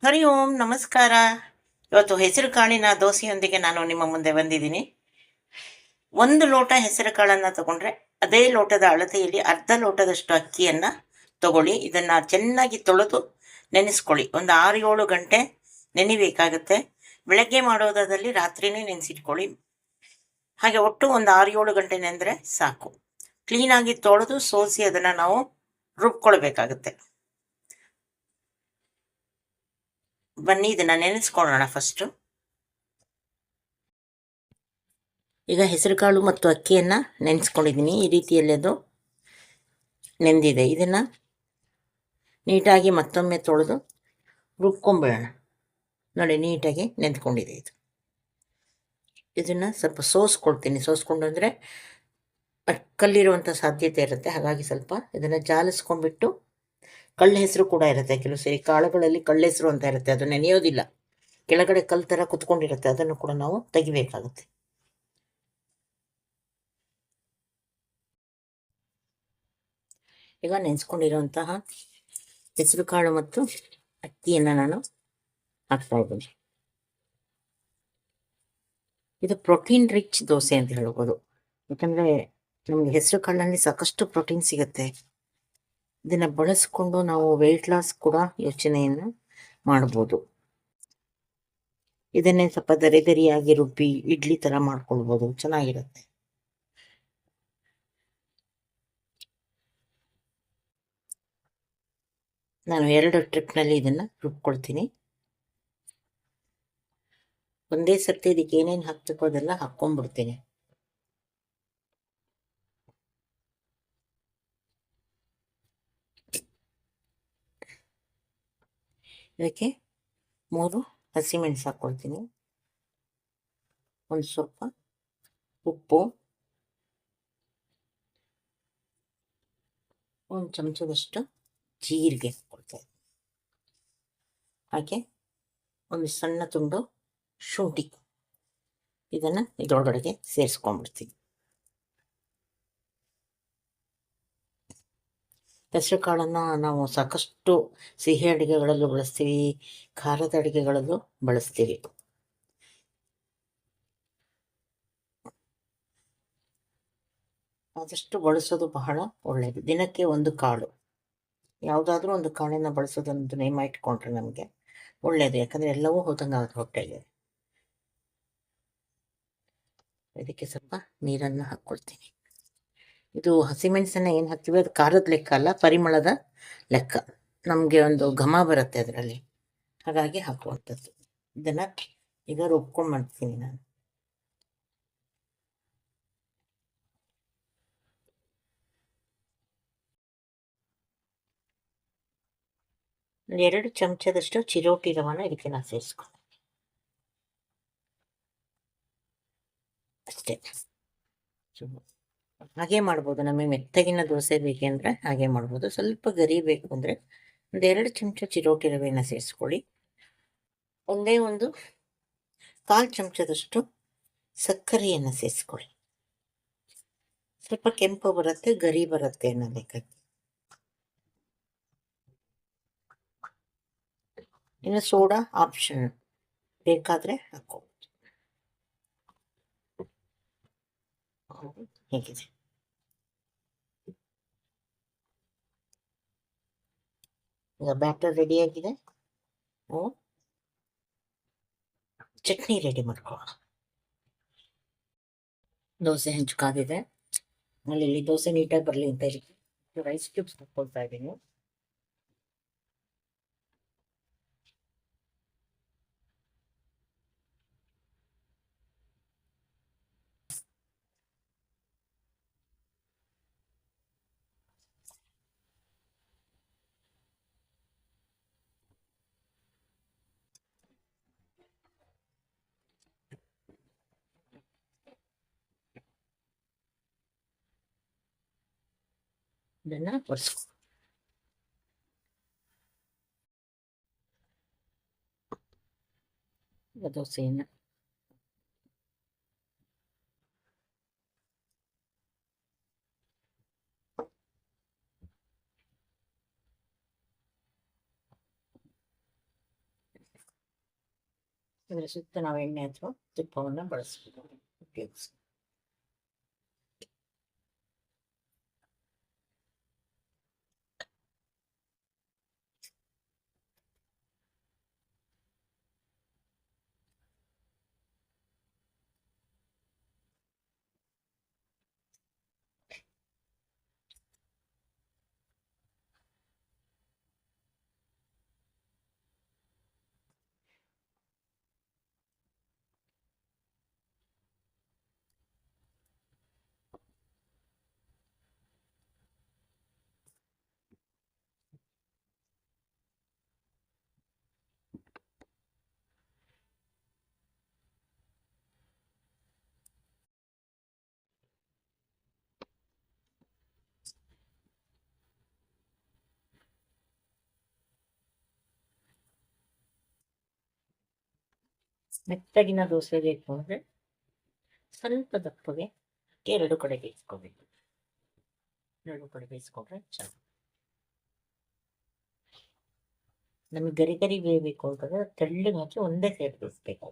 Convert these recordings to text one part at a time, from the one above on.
ಹರಿ ಓಂ ನಮಸ್ಕಾರ. ಇವತ್ತು ಹೆಸರು ಕಾಳಿನ ದೋಸೆಯೊಂದಿಗೆ ನಾನು ನಿಮ್ಮ ಮುಂದೆ ಬಂದಿದ್ದೀನಿ. ಒಂದು ಲೋಟ ಹೆಸರು ಕಾಳನ್ನು ತಗೊಂಡ್ರೆ ಅದೇ ಲೋಟದ ಅಳತೆಯಲ್ಲಿ ಅರ್ಧ ಲೋಟದಷ್ಟು ಅಕ್ಕಿಯನ್ನು ತಗೊಳ್ಳಿ. ಇದನ್ನು ಚೆನ್ನಾಗಿ ತೊಳೆದು ನೆನೆಸ್ಕೊಳ್ಳಿ. ಒಂದು 6-7 ಗಂಟೆ ನೆನಿಬೇಕಾಗುತ್ತೆ. ಬೆಳಗ್ಗೆ ಮಾಡೋದಾದಲ್ಲಿ ರಾತ್ರಿನೇ ನೆನೆಸಿಟ್ಕೊಳ್ಳಿ. ಹಾಗೆ ಒಟ್ಟು ಒಂದು 6-7 ಗಂಟೆ ನೆಂದರೆ ಸಾಕು. ಕ್ಲೀನಾಗಿ ತೊಳೆದು ಸೋಸಿ ಅದನ್ನು ನಾವು ರುಬ್ಕೊಳ್ಬೇಕಾಗುತ್ತೆ. ಬನ್ನಿ ಇದನ್ನು ನೆನೆಸ್ಕೊಳ್ಳೋಣ ಫಸ್ಟು. ಈಗ ಹೆಸರುಕಾಳು ಮತ್ತು ಅಕ್ಕಿಯನ್ನು ನೆನೆಸ್ಕೊಂಡಿದ್ದೀನಿ. ಈ ರೀತಿಯಲ್ಲಿ ಅದು ನೆಂದಿದೆ. ಇದನ್ನು ನೀಟಾಗಿ ಮತ್ತೊಮ್ಮೆ ತೊಳೆದು ರುಬ್ಕೊಂಬೇಡ. ನೋಡಿ, ನೀಟಾಗಿ ನೆಂದ್ಕೊಂಡಿದೆ ಇದು. ಇದನ್ನು ಸ್ವಲ್ಪ ಸೋಸ್ಕೊಳ್ತೀನಿ. ಸೋಸ್ಕೊಂಡು ಅಂದರೆ ಕಲ್ಲಿರುವಂಥ ಸಾಧ್ಯತೆ ಇರುತ್ತೆ. ಹಾಗಾಗಿ ಸ್ವಲ್ಪ ಇದನ್ನು ಜಾಲಿಸ್ಕೊಂಡ್ಬಿಟ್ಟು, ಕಳ್ಳ ಹೆಸರು ಕೂಡ ಇರುತ್ತೆ. ಕೆಲವು ಸರಿ ಕಾಳುಗಳಲ್ಲಿ ಕಳ್ಳ ಹೆಸರು ಅಂತ ಇರುತ್ತೆ, ಅದು ನೆನೆಯೋದಿಲ್ಲ, ಕೆಳಗಡೆ ಕಲ್ಲು ಥರ ಕುತ್ಕೊಂಡಿರುತ್ತೆ. ಅದನ್ನು ಕೂಡ ನಾವು ತೆಗಿಬೇಕಾಗುತ್ತೆ. ಈಗ ನೆನೆಸ್ಕೊಂಡಿರುವಂತಹ ಹೆಸರು ಕಾಳು ಮತ್ತು ಅಕ್ಕಿಯನ್ನು ನಾನು ಹಾಕ್ತಾ ಇದ್ದೀನಿ. ಇದು ಪ್ರೋಟೀನ್ ರಿಚ್ ದೋಸೆ ಅಂತ ಹೇಳ್ಬೋದು. ಯಾಕಂದರೆ ನಮಗೆ ಹೆಸರು ಕಾಳಿನಲ್ಲಿ ಸಾಕಷ್ಟು ಪ್ರೋಟೀನ್ ಸಿಗುತ್ತೆ. ಇದನ್ನು ಬಳಸ್ಕೊಂಡು ನಾವು ವೆಯ್ಟ್ ಲಾಸ್ ಕೂಡ ಯೋಚನೆಯನ್ನು ಮಾಡ್ಬೋದು. ಇದನ್ನೇ ಸ್ವಲ್ಪ ದರಿಯಾಗಿ ರುಬ್ಬಿ ಇಡ್ಲಿ ಥರ ಮಾಡ್ಕೊಳ್ಬೋದು, ಚೆನ್ನಾಗಿರುತ್ತೆ. ನಾನು 2 ಟ್ರಿಪ್ನಲ್ಲಿ ಇದನ್ನು ರುಬ್ಕೊಳ್ತೀನಿ. ಒಂದೇ ಸರ್ತಿ ಇದಕ್ಕೆ ಏನೇನು ಹಾಕ್ಬೇಕೋ ಅದೆಲ್ಲ ಹಾಕ್ಕೊಂಡ್ಬಿಡ್ತೀನಿ. ಇದಕ್ಕೆ 3 ಹಸಿಮೆಣಸು ಹಾಕ್ಕೊಳ್ತೀನಿ. ಒಂದು ಸ್ವಲ್ಪ ಉಪ್ಪು, 1 ಚಮಚದಷ್ಟು ಜೀರಿಗೆ ಹಾಕ್ಕೊಳ್ತಾ ಇದ್ದೀನಿ. ಹಾಗೆ ಒಂದು ಸಣ್ಣ ತುಂಡು ಶುಂಠಿ, ಇದನ್ನು ಇದರೊಳಗಡೆಗೆ ಸೇರಿಸ್ಕೊಂಡ್ಬಿಡ್ತೀನಿ. ಹೆಸರು ಕಾಳನ್ನು ನಾವು ಸಾಕಷ್ಟು ಸಿಹಿ ಅಡುಗೆಗಳಲ್ಲೂ ಬಳಸ್ತೀವಿ, ಖಾರದ ಅಡುಗೆಗಳಲ್ಲೂ ಬಳಸ್ತೀವಿ. ಆದಷ್ಟು ಬಳಸೋದು ಬಹಳ ಒಳ್ಳೆಯದು. ದಿನಕ್ಕೆ 1 ಕಾಳು, ಯಾವುದಾದ್ರೂ ಒಂದು ಕಾಳನ್ನು ಬಳಸೋದೊಂದು ನೇಮ ಇಟ್ಕೊಂಡ್ರೆ ನಮಗೆ ಒಳ್ಳೆಯದು. ಯಾಕಂದರೆ ಎಲ್ಲವೂ ಹೋದಂಗೆ ಆಗುತ್ತೆ ಹೊಟ್ಟೆಗೆ. ಇದಕ್ಕೆ ಸ್ವಲ್ಪ ನೀರನ್ನು ಹಾಕ್ಕೊಳ್ತೀನಿ. ಇದು ಹಸಿಮೆಣಸನ್ನು ಏನು ಹಾಕ್ತೀವಿ ಅದು ಖಾರದ ಲೆಕ್ಕ ಅಲ್ಲ, ಪರಿಮಳದ ಲೆಕ್ಕ. ನಮಗೆ ಒಂದು ಘಮ ಬರುತ್ತೆ ಅದರಲ್ಲಿ, ಹಾಗಾಗಿ ಹಾಕುವಂಥದ್ದು. ಇದನ್ನು ಈಗ ರುಬ್ಕೊಂಡು ಮಾಡ್ತೀನಿ ನಾನು. ಒಂದು 2 ಚಮಚದಷ್ಟು ಚಿರೋಟಿ ರವನ ಇದಕ್ಕೆ ನಾನು ಸೇರಿಸ್ಕೊಂಡು ಅಷ್ಟೇ. ಹಾಗೆ ಮಾಡ್ಬೋದು. ನಮಗೆ ಮೆತ್ತಗಿನ ದೋಸೆ ಬೇಕೆಂದರೆ ಹಾಗೆ ಮಾಡ್ಬೋದು. ಸ್ವಲ್ಪ ಗರಿ ಬೇಕು ಅಂದರೆ ಒಂದು 2 ಚಮಚ ಚಿರೋಟಿ ರವೆಯನ್ನು ಸೇರಿಸ್ಕೊಳ್ಳಿ. ಒಂದೇ ಒಂದು 1/4 ಚಮಚದಷ್ಟು ಸಕ್ಕರೆಯನ್ನು ಸೇರಿಸ್ಕೊಳ್ಳಿ. ಸ್ವಲ್ಪ ಕೆಂಪು ಬರುತ್ತೆ, ಗರಿ ಬರುತ್ತೆ ಅನ್ನೋದಕ್ಕಾಗಿ. ಇನ್ನು ಸೋಡಾ ಆಪ್ಷನ್, ಬೇಕಾದರೆ ಹಾಕೋ. ಹೇಗಿದೆ ಈಗ ಬ್ಯಾಟರ್ ರೆಡಿಯಾಗಿದೆ. ಚಟ್ನಿ ರೆಡಿ ಮಾಡ್ಕೊಳ್ಳೋಣ. ದೋಸೆ ಹೆಂಚು ಕಾದಿದೆ. ಅಲ್ಲಿ ದೋಸೆ ನೀಟಾಗಿ ಬರಲಿ ಅಂತ ಹೇಳಿ ರೈಸ್ ಕ್ಯೂಬ್ಸ್ ಹಾಕ್ಕೊಳ್ತಾ ಇದ್ದೀನಿ. ಇದನ್ನು ಒರೆಸ್ಕೊ. ದೋಸೆಯನ್ನು ಇದರ ಸುತ್ತ ನಾವು ಎಣ್ಣೆ ಅಥವಾ ತುಪ್ಪವನ್ನು ಉಪಯೋಗಿಸಿ. ಮೆತ್ತಗಿನ ದೋಸೆ ಬೇಕು ಅಂದರೆ ಸ್ವಲ್ಪ ದಪ್ಪಗೆ ಎರಡು ಕಡೆ ಬೇಯಿಸ್ಕೋಬೇಕು. ಎರಡು ಕಡೆ ಬೇಯಿಸ್ಕೊಂಡ್ರೆ ಚೆನ್ನಾಗಿ. ನಮಗೆ ಗರಿ ಗರಿ ಬೇಯಬೇಕು ಅಂತಂದ್ರೆ ತೆಳ್ಳಗೆ ಹಾಕಿ ಒಂದೇ ಸೈಡ್ ಬೇಯಿಸ್ಬೇಕು.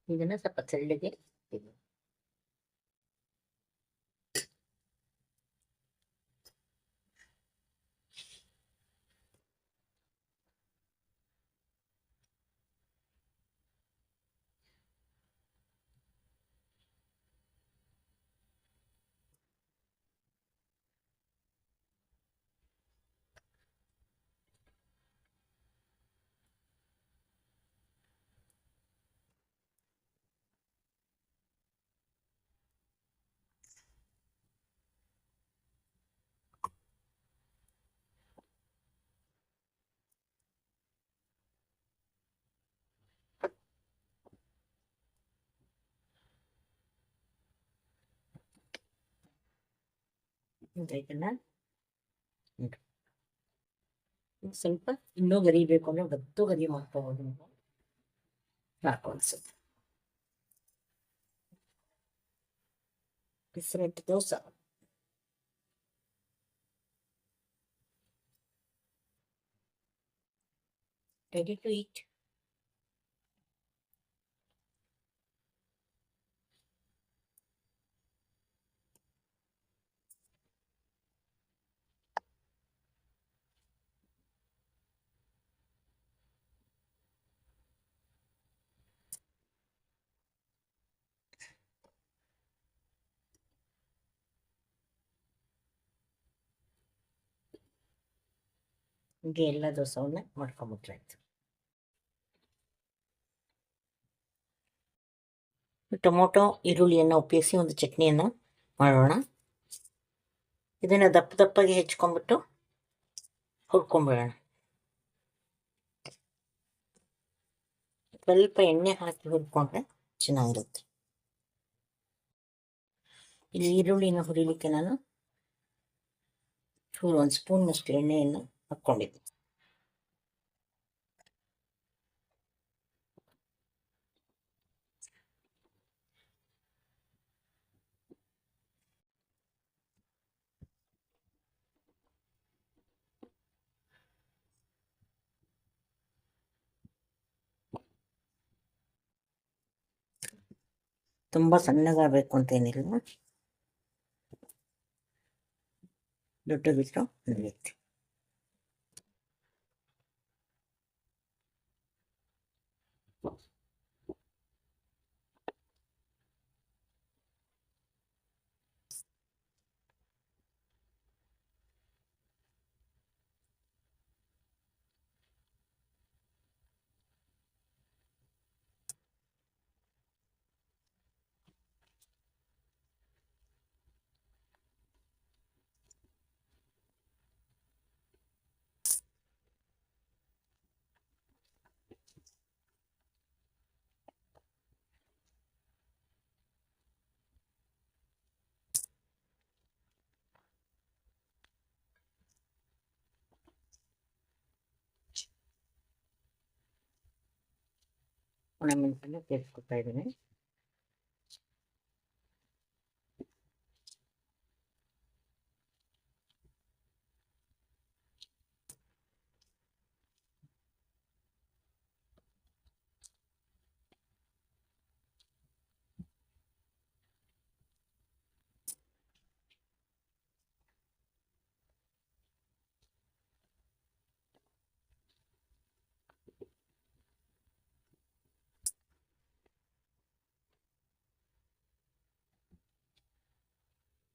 ಇದನ್ನ ಸ್ವಲ್ಪ ತೆಳ್ಳಗೆ ಇದನ್ನ ಸ್ವಲ್ಪ ಇನ್ನೂ ಗರಿಬೇಕು ಅಂದ್ರೆ ಗತ್ತು ಗರಿ ಮಾಡ್ಕೋಬಹುದು. ಸಾಕು ಅನ್ಸುತ್ತೆ. Different dosa ready to eat. ಹೀಗೆ ಎಲ್ಲ ದೋಸೆವನ್ನ ಮಾಡ್ಕೊಂಬಿಟ್ರಾಯ್ತು. ಟೊಮೊಟೊ ಈರುಳ್ಳಿಯನ್ನು ಉಪಯೋಗಿಸಿ ಒಂದು ಚಟ್ನಿಯನ್ನು ಮಾಡೋಣ. ಇದನ್ನು ದಪ್ಪ ದಪ್ಪಾಗಿ ಹೆಚ್ಕೊಂಡ್ಬಿಟ್ಟು ಹುರ್ಕೊಂಬಿಡೋಣ. ಸ್ವಲ್ಪ ಎಣ್ಣೆ ಹಾಕಿ ಹುರ್ಕೊಂಡ್ರೆ ಚೆನ್ನಾಗಿರುತ್ತೆ. ಇಲ್ಲಿ ಈರುಳ್ಳಿನ ಹುರಿಲಿಕ್ಕೆ ನಾನು ಚೂರು 1 ಸ್ಪೂನ್ನಷ್ಟು ಎಣ್ಣೆಯನ್ನು ಹಾಕ್ಕೊಂಡಿದ್ದೆ. ತುಂಬ ಸಣ್ಣಗಾಗಬೇಕು ಅಂತೇನಿಲ್ಲ, ದೊಡ್ಡದಿಟ್ಟು ನಡೆಯುತ್ತೆ. ಒಣಮೆಣಸನ್ನು ಸೇರಿಸ್ಕೊತಾ ಇದ್ದೀನಿ.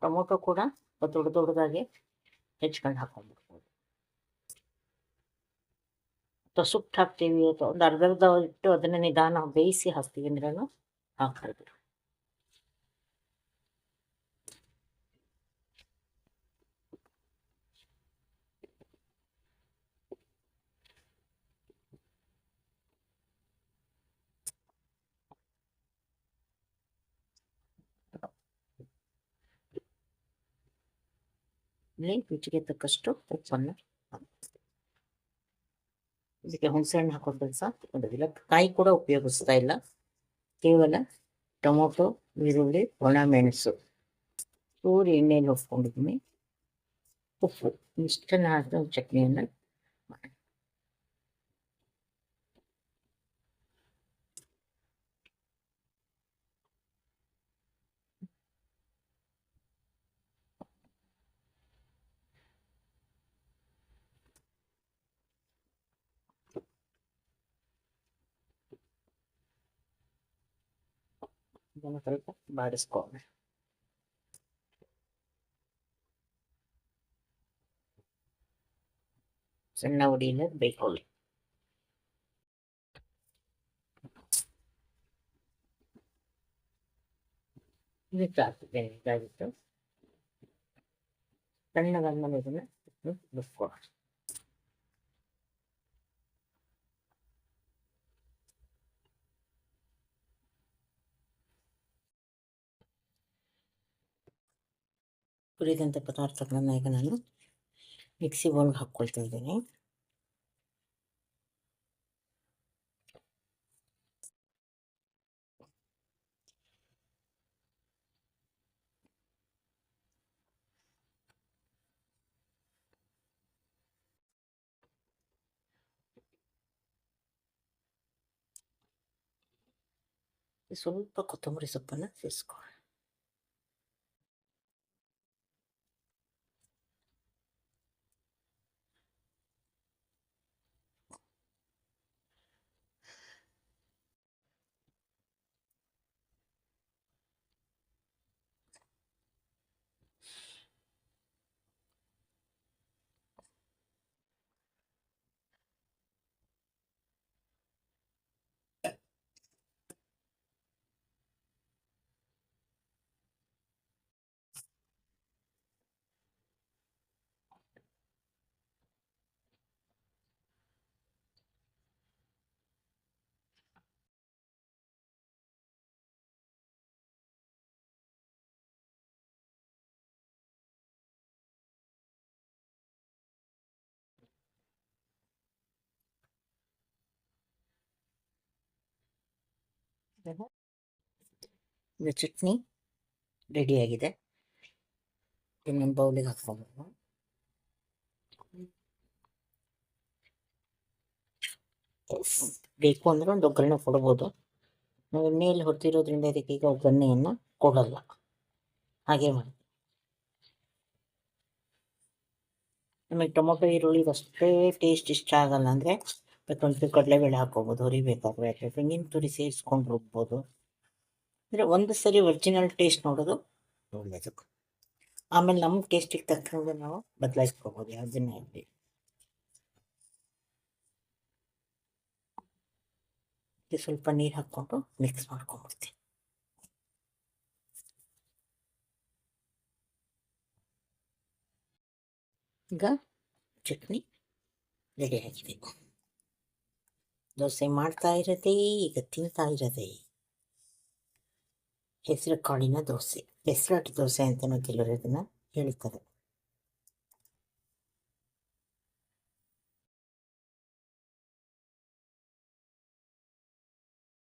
ಟೊಮೊಟೊ ಕೂಡ ದೊಡ್ಡದಾಗಿ ಹೆಚ್ಕೊಂಡು ಹಾಕೊಂಡ್ಬಿಡ್ಬೋದು. ಅಥವಾ ಸುಟ್ಟು ಹಾಕ್ತೀವಿ ಅಥವಾ ಒಂದು ಅರ್ಧ ಇಟ್ಟು ಅದನ್ನು ನಿಧಾನ ಬೇಯಿಸಿ ಹಾಕ್ತೀವಿ ಅಂದ್ರೂ ಹಾಕ್ಬೋದು. ಇಲ್ಲಿ ರುಚಿಗೆ ತಕ್ಕಷ್ಟು ಉಪ್ಪನ್ನು ಇದಕ್ಕೆ ಹುಣಸೆಹಣ್ಣು ಹಾಕೋ ಕೆಲಸ ಮಾಡೋದಿಲ್ಲ. ಕಾಯಿ ಕೂಡ ಉಪಯೋಗಿಸ್ತಾ ಇಲ್ಲ. ಕೇವಲ ಟೊಮೊಟೊ, ಈರುಳ್ಳಿ, ಒಣಮೆಣಸು ಚೂರು ಎಣ್ಣೆಯಲ್ಲಿ ಹೊಸ್ಕೊಂಡಿದ್ದೀನಿ. ಉಪ್ಪು ಇಷ್ಟನ್ನು ಹಾಕಿದ ಚಟ್ನಿಯನ್ನು ಮಾಡಿ. ಇದನ್ನು ಸ್ವಲ್ಪ ಬಾಡಿಸ್ಕೊಳ್ಳೋಣ. ಸಣ್ಣ ಉರಿಯಿಂದ ಬೇಯ್ಕೊಳ್ಳಿ. ಇದಕ್ಕೆ ಹಾಕ್ತಿದ್ದೇನೆ. ಇದಾಗಿತ್ತು ಸಣ್ಣದಾದ್ಮೇಲೆ ಇದನ್ನು ಬಿಡ್ಕೊಳ್ಳೋಣ. ಹುರಿದಂಥ ಪದಾರ್ಥಗಳನ್ನು ಈಗ ನಾನು ಮಿಕ್ಸಿ ಬೌಲ್ಗೆ ಹಾಕ್ಕೊಳ್ತಾ ಇದ್ದೀನಿ. ಸ್ವಲ್ಪ ಕೊತ್ತಂಬರಿ ಸೊಪ್ಪನ್ನು ಸೇರಿಸ್ಕೊಳ್ಳೋಣ. ಇದು ಚಟ್ನಿ ರೆಡಿಯಾಗಿದೆ. ಇನ್ನೊಂದು ಬೌಲಿಗೆ ಹಾಕ್ಕೊಂಡು ಬೇಕು ಅಂದರೆ ಒಂದು ಒಗ್ಗರಣೆ ಕೊಡ್ಬೋದು. ನಾವು ಎಣ್ಣೆಯಲ್ಲಿ ಹೊರತಿರೋದ್ರಿಂದ ಇದಕ್ಕೆ ಈಗ ಒಗ್ಗರಣೆಯನ್ನು ಕೊಡಲ್ಲ, ಹಾಗೆ ಮಾಡಿ. ನಮಗೆ ಟೊಮೊಟೊ ಈರುಳ್ಳಿ ಅಷ್ಟೇ ಟೇಸ್ಟ್ ಇಷ್ಟ ಆಗಲ್ಲ ಅಂದರೆ ಬೇಕಂದ್ರೆ ಕಡಲೆಬೇಳೆ ಹಾಕ್ಕೋಬೋದು. ಹುರಿಬೇಕಾದ್ರೆ ಯಾಕೆ ತೆಂಗಿನ ತುರಿ ಸೇರಿಸ್ಕೊಂಡು ರುಬ್ಬೋದು. ಅಂದರೆ ಒಂದು ಸರಿ ಒರಿಜಿನಲ್ ಟೇಸ್ಟ್ ನೋಡೋದು ಒಳ್ಳೆಯದು. ಆಮೇಲೆ ನಮ್ಮ ಟೇಸ್ಟಿಗೆ ತಕ್ಕಂಗೆ ನಾವು ಬದಲಾಯಿಸ್ಕೋಬೋದು ಯಾವುದನ್ನೇ ಆಗಲಿ. ಸ್ವಲ್ಪ ನೀರು ಹಾಕ್ಕೊಂಡು ಮಿಕ್ಸ್ ಮಾಡ್ಕೊಂಡ್ಬಿಡ್ತೀನಿ. ಈಗ ಚಟ್ನಿ ರೆಡಿಯಾಗಿದೆ. ದೋಸೆ ಮಾಡ್ತಾ ಇರದೆ ಈಗ ತಿಂತಾ ಇರದೆ ಹೆಸರು ಕಾಳಿನ ದೋಸೆ, ಹೆಸರಾಟು ದೋಸೆ ಅಂತಲೂ ಕೆಲವರು ಇದನ್ನು ಹೇಳ್ತಾರೆ.